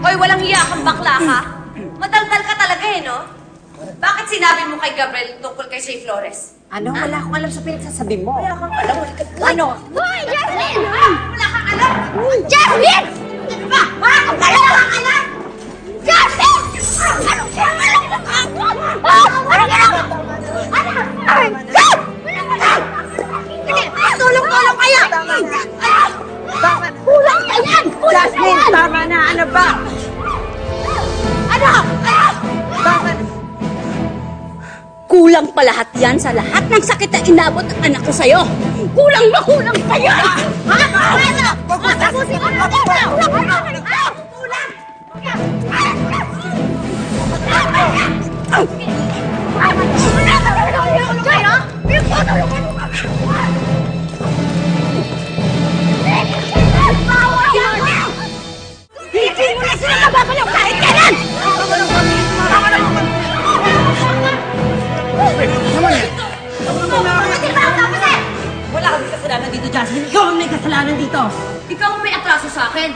Hoy, walang hiya kang bakla ka. Madaldal ka talaga eh, no? Bakit sinabi mo kay Gabriel tungkol kay Shay Flores? Ano? Wala akong alam sa pinagsasabi mo. Wala kang alam. Ano? Hoy, Jasmine! Wala kang alam! Jasmine! Ano ba? Wala kang alam! Jasmine! Anong sinangalang mo ka? Ano ginawa? Tulong-tulong kayo! Kulang ka yan! Jasmine, tama na. Ano ba? Ano? Bakit? Kulang pa lahat yan sa lahat ng sakit na inabot ng anak ko sa'yo. Kulang na kulang pa yan! Ha? Ano? Tapusin mo na dito! Kulang! Hindi mo na sila mababalaw kahit kailan! Wala kami kasalanan dito, Jasmine. Ikaw ang may kasalanan dito. Ikaw ang may atraso sa akin.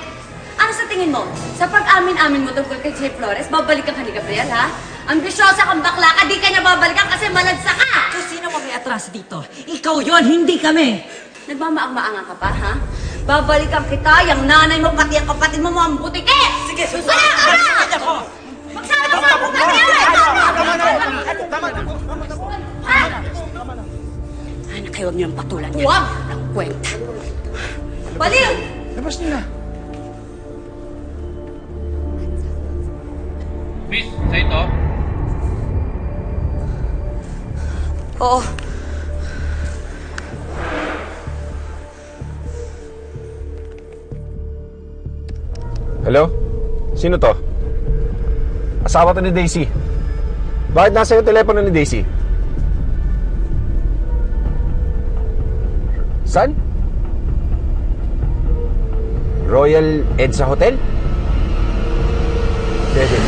Ano sa tingin mo? Sa pag-amin-amin mo tungkol kay Shay Flores, babalikan ka ni Gabriel, ha? Ambisyosa kang bakla ka, di ka niya babalikan kasi malagsa ka! So, sino ang may atraso dito? Ikaw yon, hindi kami. Nagmamaang-maangan ka pa, ha? Babalikan kita, yung nanay mo, pati ang kapatid mo, mga butike! Sige, Ano? Ano? Magsama-sama kami! Anak, kayo huwag niyong patulan niya. Huwag! Ang kwenta. Baliw! Labas nila. Miss, sa ito? Oo. Hello? Sino to? Asawa to ni Daisy. Bakit nasa yung telepono ni Daisy? Saan? Royal Edsa Hotel? Sige.